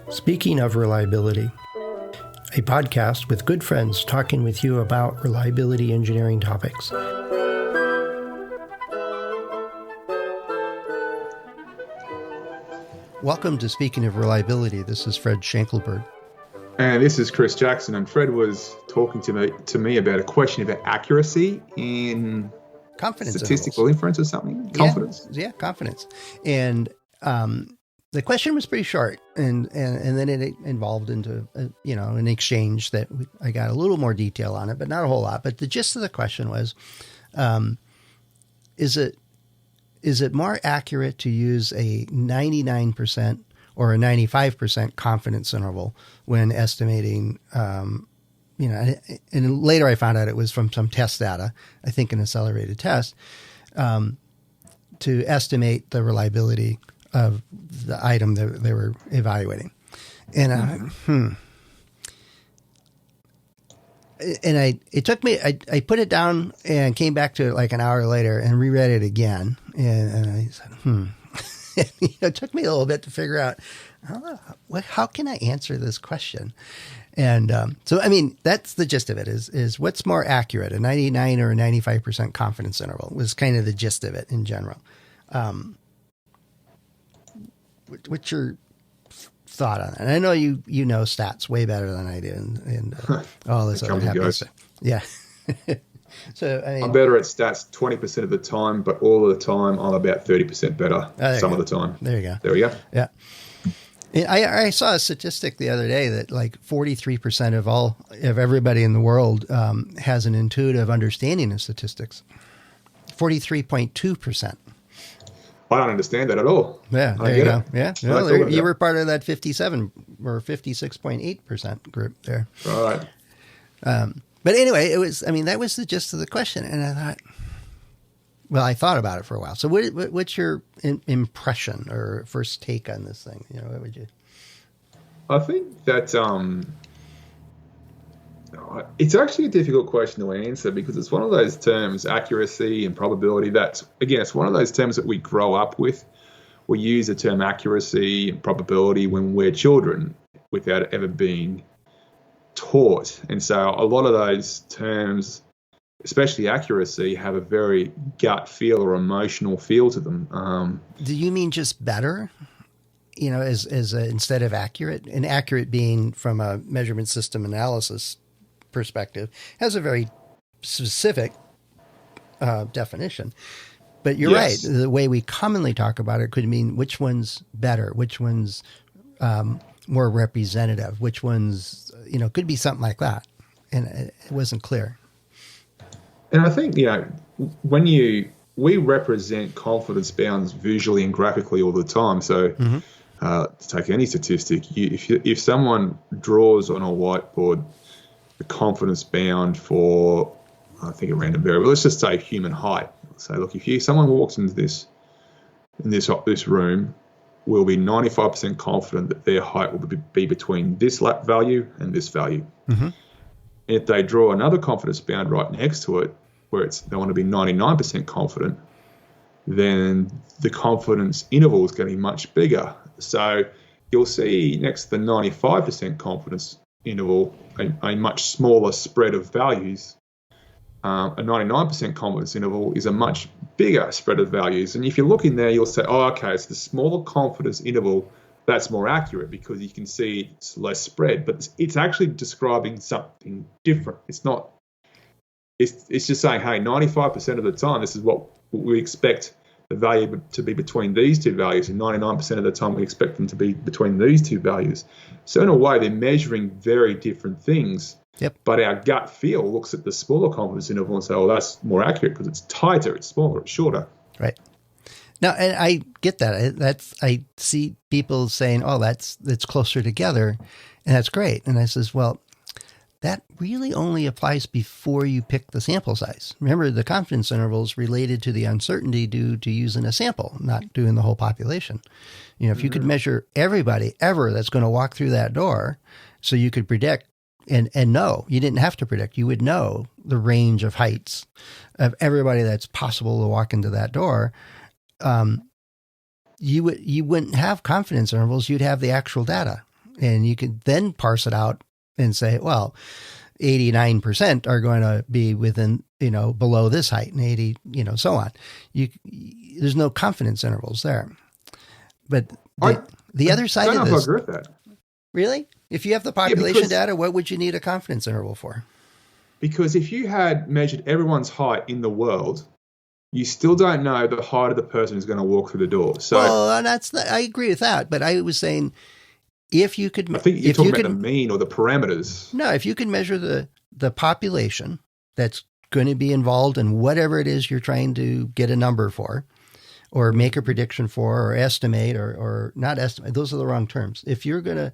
Speaking of reliability, a podcast with good friends talking with you about reliability engineering topics. Welcome to Speaking of Reliability. This is Fred Schenkelberg. And this is Chris Jackson. And Fred was talking to me about a question about accuracy in confidence statistical intervals. Inference or something. Confidence. Yeah, confidence. And the question was pretty short, and then it involved into an exchange that I got a little more detail on it, but not a whole lot. But the gist of the question was, is it more accurate to use a 99% or a 95% confidence interval when estimating? And later I found out it was from some test data, I think an accelerated test, to estimate the reliability of the item that they were evaluating. And it took me, I put it down and came back to it like an hour later and reread it again. And I said, it took me a little bit to figure out, how can I answer this question? And so, I mean, that's the gist of it is what's more accurate, a 99 or a 95% confidence interval was kind of the gist of it in general. What's your thought on that? And I know you know stats way better than I do, and all this other happy stuff. Yeah. So I mean, I'm better at stats 20% of the time, but all of the time I'm about 30% better some of the time. There you go. There we go. Yeah. I saw a statistic the other day that like 43% of everybody in the world has an intuitive understanding of statistics. 43.2%. I don't understand that at all. Yeah, there you go. Yeah, well, you were part of that 57 or 56.8% group there. Right. But anyway, that was the gist of the question. And I thought about it for a while. So what's your impression or first take on this thing? What would you? I think that it's actually a difficult question to answer because it's one of those terms, accuracy and probability, it's one of those terms that we grow up with. We use the term accuracy and probability when we're children without it ever being taught. And so a lot of those terms, especially accuracy, have a very gut feel or emotional feel to them. Do you mean just better? Instead of accurate, and accurate being from a measurement system analysis perspective has a very specific definition. But you're right. The way we commonly talk about it could mean which one's better, which one's more representative, which one's, could be something like that. And it wasn't clear. And I think, we represent confidence bounds visually and graphically all the time. So to take any statistic, if someone draws on a whiteboard the confidence bound for, I think, a random variable, let's just say human height. So look, if someone walks into this room, we'll be 95% confident that their height will be between this value and this value. Mm-hmm. And if they draw another confidence bound right next to it, where they want to be 99% confident, then the confidence interval is going to be much bigger. So you'll see next to the 95% confidence interval a much smaller spread of values. A 99% confidence interval is a much bigger spread of values. And if you look in there, you'll say, it's the smaller confidence interval that's more accurate because you can see it's less spread. But it's actually describing something different. It's not. It's just saying, hey, 95% of the time, this is what we expect the value to be between these two values, and 99% of the time we expect them to be between these two values. So in a way, they're measuring very different things. Yep. But our gut feel looks at the smaller confidence interval and say, that's more accurate because it's tighter, it's smaller, it's shorter. Right. Now, and I get that. I see people saying, that's closer together, and that's great. And I says, well, that really only applies before you pick the sample size. Remember, the confidence interval is related to the uncertainty due to using a sample, not doing the whole population. If you could measure everybody ever that's going to walk through that door, so you could predict and know, you didn't have to predict, you would know the range of heights of everybody that's possible to walk into that door. you wouldn't have confidence intervals. You'd have the actual data, and you could then parse it out and say, well, 89% are going to be within, below this height, and 80, so on. There's no confidence intervals there. But the other side of this, I don't know if I agree with that. Really? If you have the population data, what would you need a confidence interval for? Because if you had measured everyone's height in the world, you still don't know the height of the person who's going to walk through the door. So, well, I agree with that. But I was saying, if you could, I think you're talking about the mean or the parameters. No, if you can measure the population that's going to be involved in whatever it is you're trying to get a number for, or make a prediction for, or estimate, or not estimate, those are the wrong terms. If you're going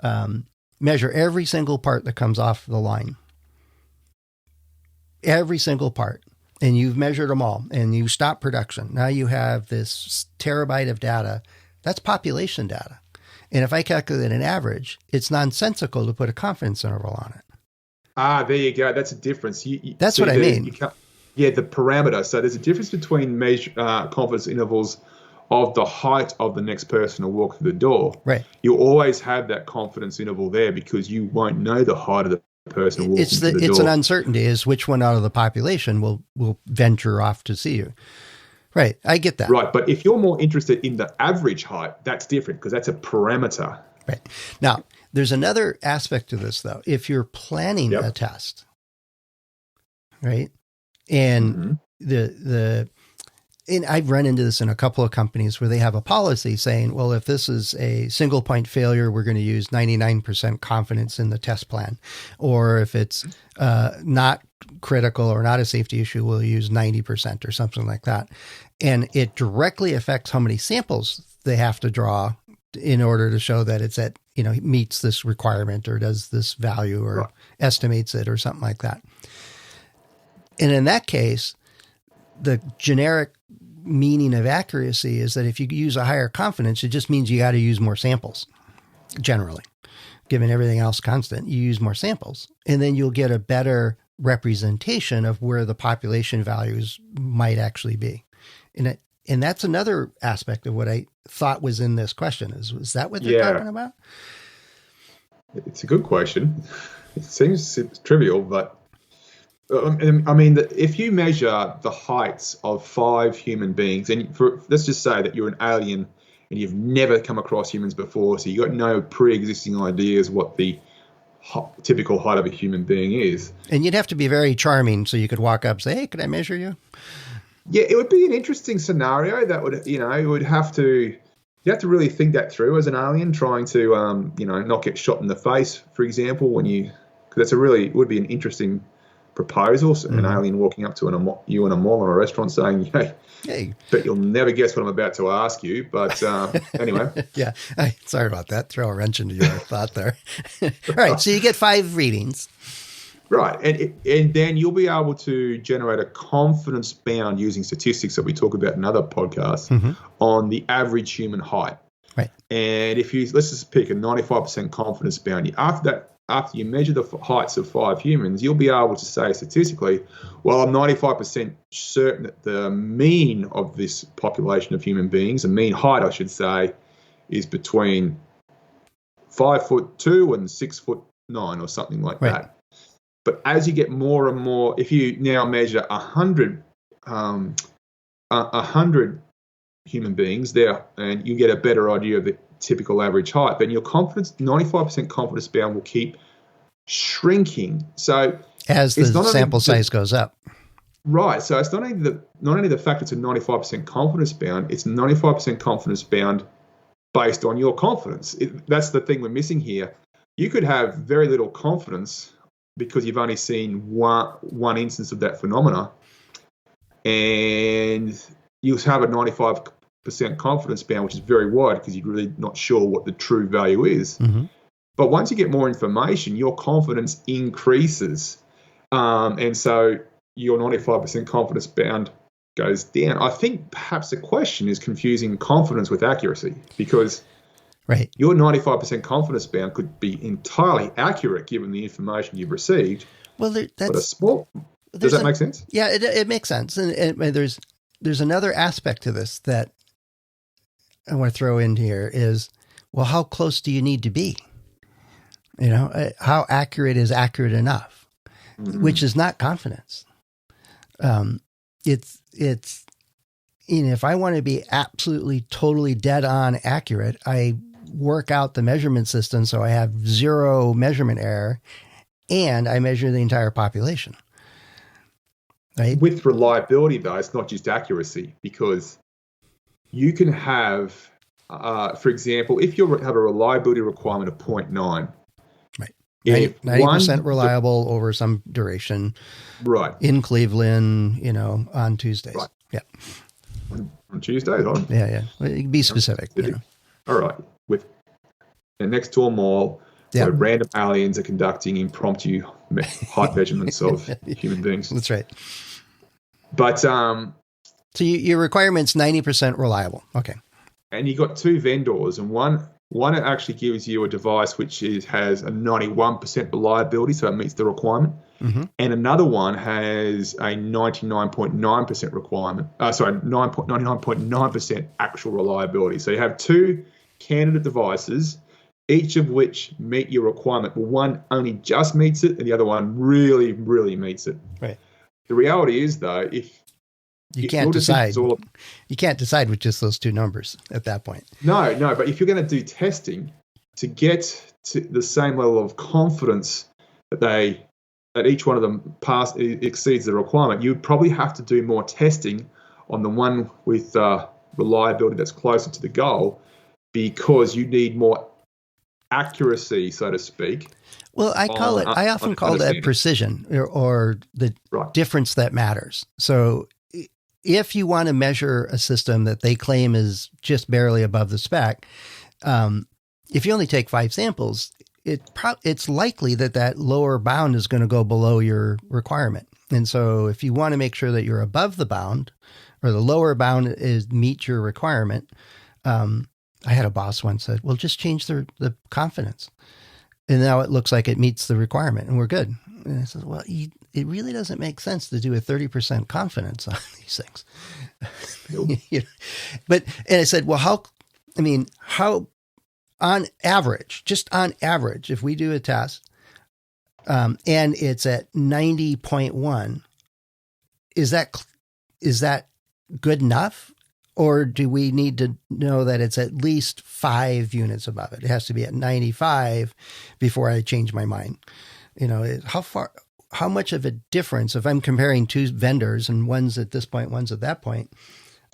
to measure every single part that comes off the line, every single part, and you've measured them all, and you stop production, now you have this terabyte of data. That's population data. And if I calculate an average, it's nonsensical to put a confidence interval on it. There you go. That's a difference. That's what I mean. The parameter. So there's a difference between confidence intervals of the height of the next person to walk through the door. Right. You always have that confidence interval there because you won't know the height of the person walking through the door. It's an uncertainty is which one out of the population will venture off to see you. Right. I get that. Right. But if you're more interested in the average height, that's different because that's a parameter. Right. Now, there's another aspect to this, though. If you're planning a test, right, and and I've run into this in a couple of companies where they have a policy saying, well, if this is a single point failure, we're going to use 99% confidence in the test plan. Or if it's not critical or not a safety issue, we'll use 90% or something like that. And it directly affects how many samples they have to draw in order to show that it's at, meets this requirement or does this value or estimates it or something like that. And in that case, the generic meaning of accuracy is that if you use a higher confidence, it just means you got to use more samples. Generally, given everything else constant, you use more samples, and then you'll get a better representation of where the population values might actually be. And that's another aspect of what I thought was in this question. Is that what they're talking about? It's a good question. It seems trivial, but I mean, if you measure the heights of 5 human beings, and let's just say that you're an alien and you've never come across humans before, so you've got no pre-existing ideas what the typical height of a human being is. And you'd have to be very charming so you could walk up and say, hey, could I measure you? Yeah, it would be an interesting scenario that would, you have to really think that through as an alien trying to, not get shot in the face, for example, because it would be an interesting proposal, an alien walking up to you in a mall or a restaurant saying, hey, but you'll never guess what I'm about to ask you. But anyway. Yeah. Sorry about that. Throw a wrench into your thought there. All right. So you get 5 readings. Right. And then you'll be able to generate a confidence bound using statistics that we talk about in other podcasts on the average human height. Right. And let's just pick a 95% confidence bound. After you measure the heights of 5 humans, you'll be able to say statistically, well, I'm 95% certain that the mean of this population of human beings, the mean height, I should say, is between 5'2" and 6'9" or something like that. But as you get more and more, if you now measure 100 human beings there, and you get a better idea of the typical average height, then your 95% confidence bound will keep shrinking. So as the sample size goes up. Right. So it's not only the fact it's a 95% confidence bound, it's 95% confidence bound based on your confidence. That's the thing we're missing here. You could have very little confidence because you've only seen one instance of that phenomena, and you'll have a 95% confidence bound, which is very wide because you're really not sure what the true value is. But once you get more information, your confidence increases. And so your 95% confidence bound goes down. I think perhaps the question is confusing confidence with accuracy, because your 95% confidence bound could be entirely accurate given the information you've received. Well, does that make sense? Yeah, it makes sense. And there's another aspect to this that I want to throw in here is, well, how close do you need to be? How accurate is accurate enough, which is not confidence. It's if I want to be absolutely, totally dead on accurate, I work out the measurement system so I have zero measurement error, and I measure the entire population. Right? With reliability, though, it's not just accuracy, because you can have, for example, if you have a reliability requirement of 0.9, right, 90% reliable over some duration, right, in Cleveland, on Tuesdays, right. Yeah, on Tuesdays, yeah. Be specific. All right, next to a mall. Where random aliens are conducting impromptu height measurements of human beings. That's right. But so your requirement's 90% reliable. Okay. And you got two vendors, and one actually gives you a device which has a 91% reliability, so it meets the requirement. Mm-hmm. And another one has a 99.9% requirement. 99.9% actual reliability. So you have two candidate devices, each of which meet your requirement. But one only just meets it, and the other one really, really meets it. Right. The reality is, though, you can't decide with just those two numbers at that point. No. But if you're going to do testing to get to the same level of confidence that each one of them exceeds the requirement, you would probably have to do more testing on the one with reliability that's closer to the goal, because you need more accuracy, so to speak. Well, I often call that precision or the difference that matters. So if you want to measure a system that they claim is just barely above the spec, if you only take 5 samples, it's likely that lower bound is going to go below your requirement. And so if you want to make sure that you're above the bound, or the lower bound meets your requirement, I had a boss once said, well, just change the confidence. And now it looks like it meets the requirement and we're good. And I said, well, it really doesn't make sense to do a 30% confidence on these things. Nope. And I said, well, how on average, if we do a test and it's at 90.1, is that good enough? Or do we need to know that it's at least 5 units above it? It has to be at 95 before I change my mind. How much of a difference, if I'm comparing two vendors and one's at this point, one's at that point,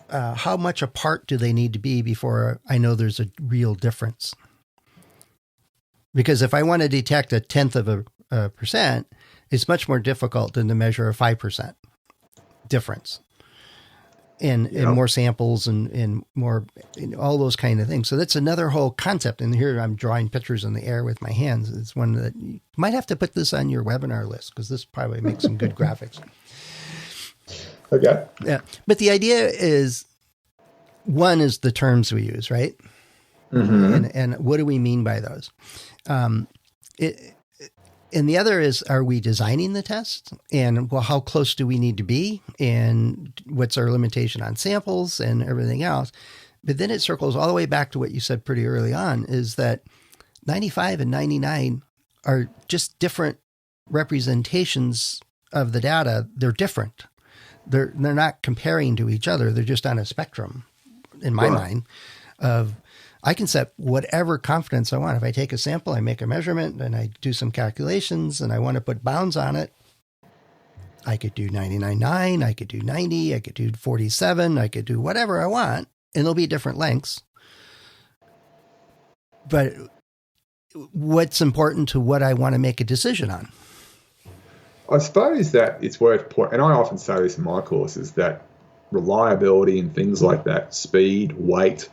how much apart do they need to be before I know there's a real difference? Because if I want to detect 1/10 of a percent, it's much more difficult than to measure a 5% difference. And more samples and more, all those kind of things. So that's another whole concept. And here I'm drawing pictures in the air with my hands. It's one that you might have to put this on your webinar list, because this probably makes some good graphics. Okay. Yeah. But the idea is, one is the terms we use, right? Mm-hmm. And what do we mean by those? And the other is, are we designing the test? And well, how close do we need to be? And what's our limitation on samples and everything else? But then it circles all the way back to what you said pretty early on, is that 95 and 99 are just different representations of the data. They're different. They're not comparing to each other. They're just on a spectrum, in my mind, of I can set whatever confidence I want. If I take a sample, I make a measurement, and I do some calculations, and I want to put bounds on it, I could do 99.9, I could do 90, I could do 47, I could do whatever I want, and there'll be different lengths. But what's important to what I want to make a decision on? I suppose that it's worth pointing, and I often say this in my courses, that reliability and things like that, speed, weight,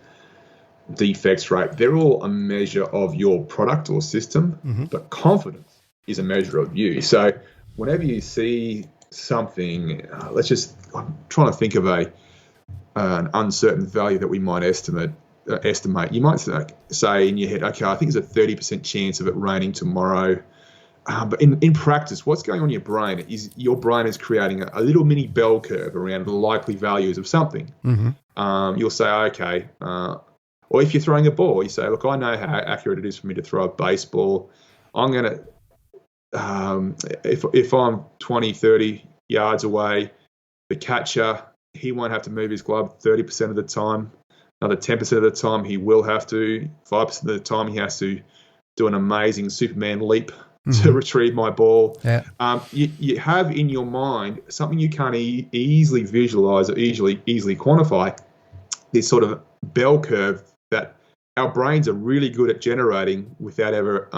defects rate, they're all a measure of your product or system, but confidence is a measure of you. So whenever you see something, I'm trying to think of an uncertain value that we might estimate. You might say in your head, okay, I think there's a 30% chance of it raining tomorrow. But in practice, what's going on in your brain is your brain is creating a little mini bell curve around the likely values of something. Mm-hmm. You'll say, okay, Or if you're throwing a ball, you say, look, I know how accurate it is for me to throw a baseball. I'm going to, if I'm 20, 30 yards away, the catcher, he won't have to move his glove 30% of the time. Another 10% of the time, he will have to. 5% of the time, he has to do an amazing Superman leap to retrieve my ball. Yeah. You have in your mind something you can't easily visualize or easily quantify, this sort of bell curve that our brains are really good at generating without ever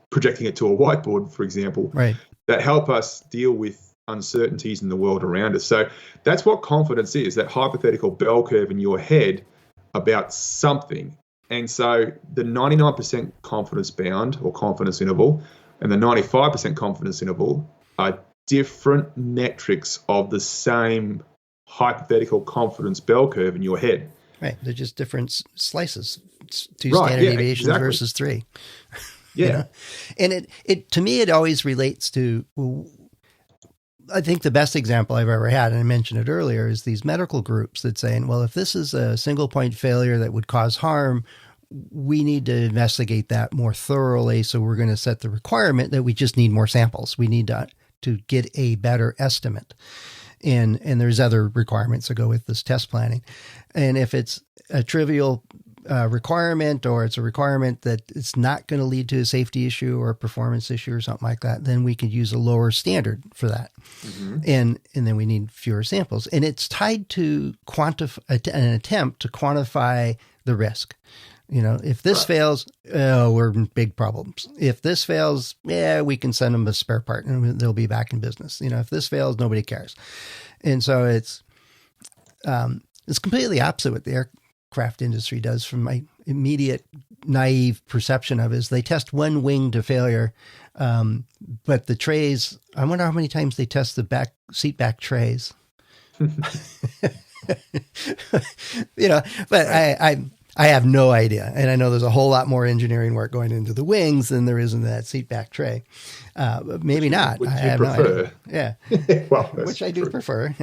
projecting it to a whiteboard, for example, right, that help us deal with uncertainties in the world around us. So that's what confidence is, that hypothetical bell curve in your head about something. And so the 99% confidence bound or confidence interval and the 95% confidence interval are different metrics of the same hypothetical confidence bell curve in your head. Right. They're just different slices, 2 standard deviations versus 3. Yeah. You know? And it to me, it always relates to, I think the best example I've ever had, and I mentioned it earlier, is these medical groups that saying, well, if this is a single point failure that would cause harm, we need to investigate that more thoroughly. So we're going to set the requirement that we just need more samples. We need to get a better estimate. And there's other requirements that go with this test planning. And if it's a trivial requirement, or it's a requirement that it's not going to lead to a safety issue or a performance issue or something like that, then we could use a lower standard for that. And then we need fewer samples. And it's tied to an attempt to quantify the risk. You know, if this fails, we're in big problems. If this fails, we can send them a spare part and they'll be back in business. You know, if this fails, nobody cares. And so it's completely opposite what the aircraft industry does. From my immediate naive perception of it, is they test one wing to failure, but the trays, I wonder how many times they test the seat back trays. You know, but I have no idea. And I know there's a whole lot more engineering work going into the wings than there is in that seat back tray. But maybe not. Which I you have prefer. No idea. Yeah. Well, which I do prefer.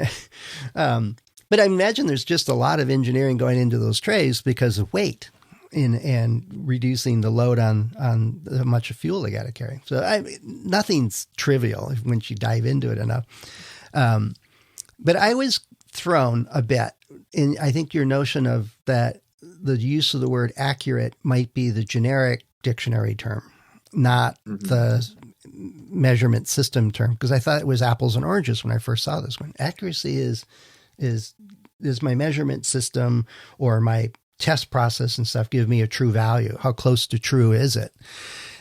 But I imagine there's just a lot of engineering going into those trays because of weight and reducing the load on how much fuel they got to carry. So nothing's trivial once you dive into it enough. But I was thrown a bit in, I think, your notion of that the use of the word accurate might be the generic dictionary term, not the measurement system term, because I thought it was apples and oranges when I first saw this one. Accuracy is my measurement system or my test process and stuff give me a true value. How close to true is it?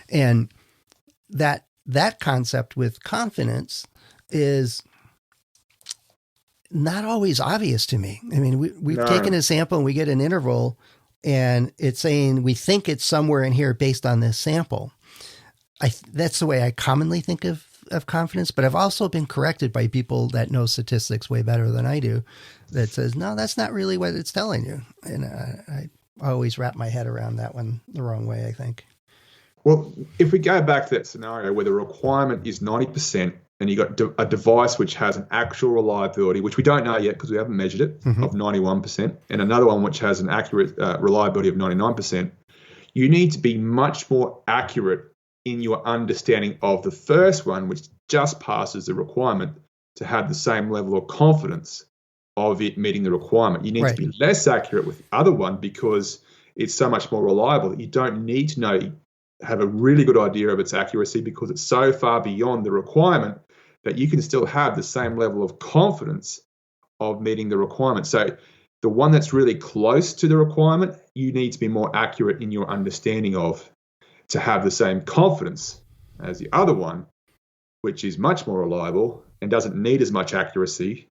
And that concept with confidence is not always obvious to me. I mean, we've taken a sample and we get an interval and it's saying we think it's somewhere in here based on this sample. That's the way I commonly think of confidence, but I've also been corrected by people that know statistics way better than I do that says, no, that's not really what it's telling you. And I always wrap my head around that one the wrong way, I think. Well, if we go back to that scenario where the requirement is 90%, and you got a device which has an actual reliability, which we don't know yet because we haven't measured it, of 91%, and another one which has an accurate reliability of 99%, you need to be much more accurate in your understanding of the first one, which just passes the requirement, to have the same level of confidence of it meeting the requirement. You need to be less accurate with the other one because it's so much more reliable that you don't need to have a really good idea of its accuracy because it's so far beyond the requirement that you can still have the same level of confidence of meeting the requirement. So the one that's really close to the requirement, you need to be more accurate in your understanding of to have the same confidence as the other one, which is much more reliable and doesn't need as much accuracy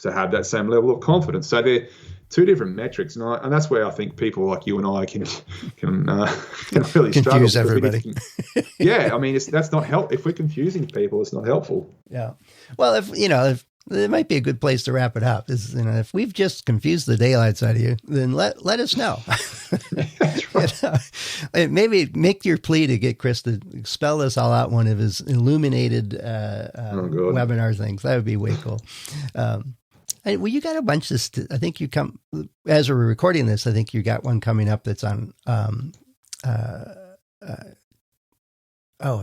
to have that same level of confidence. So they're two different metrics, and that's where I think people like you and I can really struggle. Confuse everybody. I mean, that's not help. If we're confusing people, it's not helpful. Yeah. Well, if it might be a good place to wrap it up. Is if we've just confused the daylights out of you, then let us know. That's right. Maybe make your plea to get Chris to spell this all out one of his illuminated webinar things. That would be way cool. Well, you got a bunch of, I think you come, as we're recording this, I think you got one coming up that's on,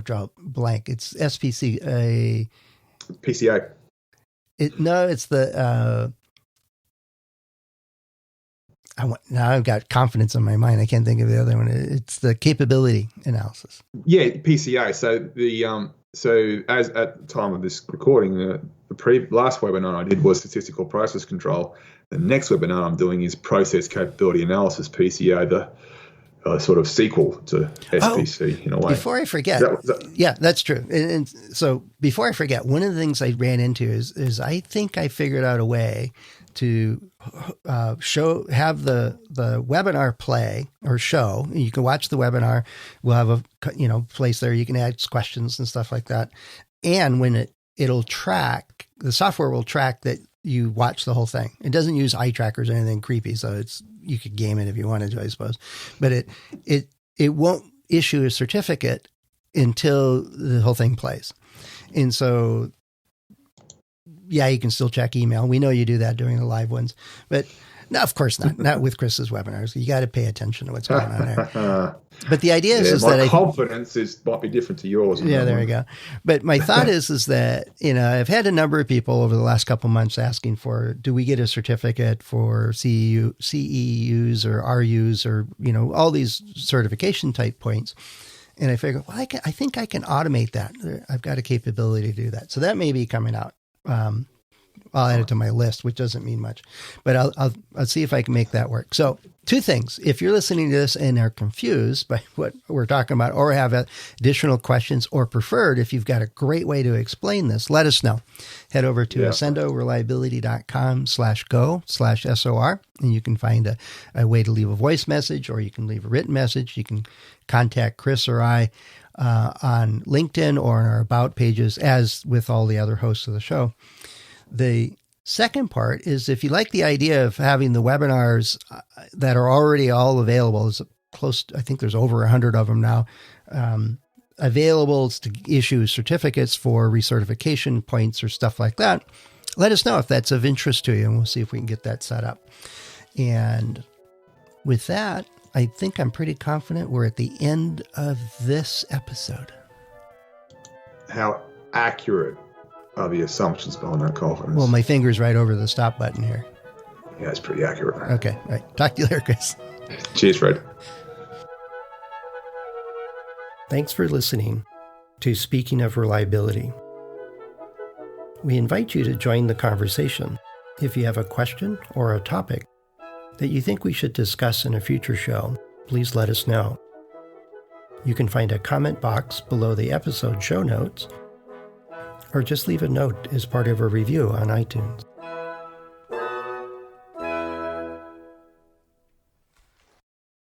draw blank. It's SPC, PCA. It's the, now I've got confidence in my mind. I can't think of the other one. It's the capability analysis. Yeah, PCA. So as at the time of this recording, the last webinar I did was statistical process control. The next webinar I'm doing is process capability analysis, PCA, the sort of sequel to SPC in a way. Before I forget, yeah, that's true. And so before I forget, one of the things I ran into is I think I figured out a way to have the webinar play or show. You can watch the webinar. We'll have a place there you can ask questions and stuff like that. And when it'll track, the software will track that you watch the whole thing. It doesn't use eye trackers or anything creepy, so you could game it if you wanted to, I suppose. But it won't issue a certificate until the whole thing plays. And so, yeah, you can still check email. We know you do that during the live ones, but no, of course not. Not with Chris's webinars. You got to pay attention to what's going on there. But the idea is my that confidence might be different to yours. Yeah, there we go. But my thought is that, I've had a number of people over the last couple of months asking for, do we get a certificate for CEUs or RUs or, all these certification type points. And I figured, well, I think I can automate that. I've got a capability to do that. So that may be coming out. I'll add it to my list, which doesn't mean much, but I'll see if I can make that work. So 2 things. If you're listening to this and are confused by what we're talking about or have additional questions or preferred, if you've got a great way to explain this, let us know. Head over to accendoreliability.com/go/SOR, and you can find a way to leave a voice message, or you can leave a written message. You can contact Chris or I on LinkedIn or in our About pages, as with all the other hosts of the show. The second part is, if you like the idea of having the webinars that are already all available, is close to, I think there's over 100 of them now, available to issue certificates for recertification points or stuff like that, let us know if that's of interest to you, and we'll see if we can get that set up. And with that, I think I'm pretty confident we're at the end of this episode. How accurate are the assumptions behind that confidence? Well, my finger's right over the stop button here. Yeah, it's pretty accurate. Okay, all right. Talk to you later, Chris. Cheers, Fred. Thanks for listening to Speaking of Reliability. We invite you to join the conversation. If you have a question or a topic that you think we should discuss in a future show, please let us know. You can find a comment box below the episode show notes, or just leave a note as part of a review on iTunes.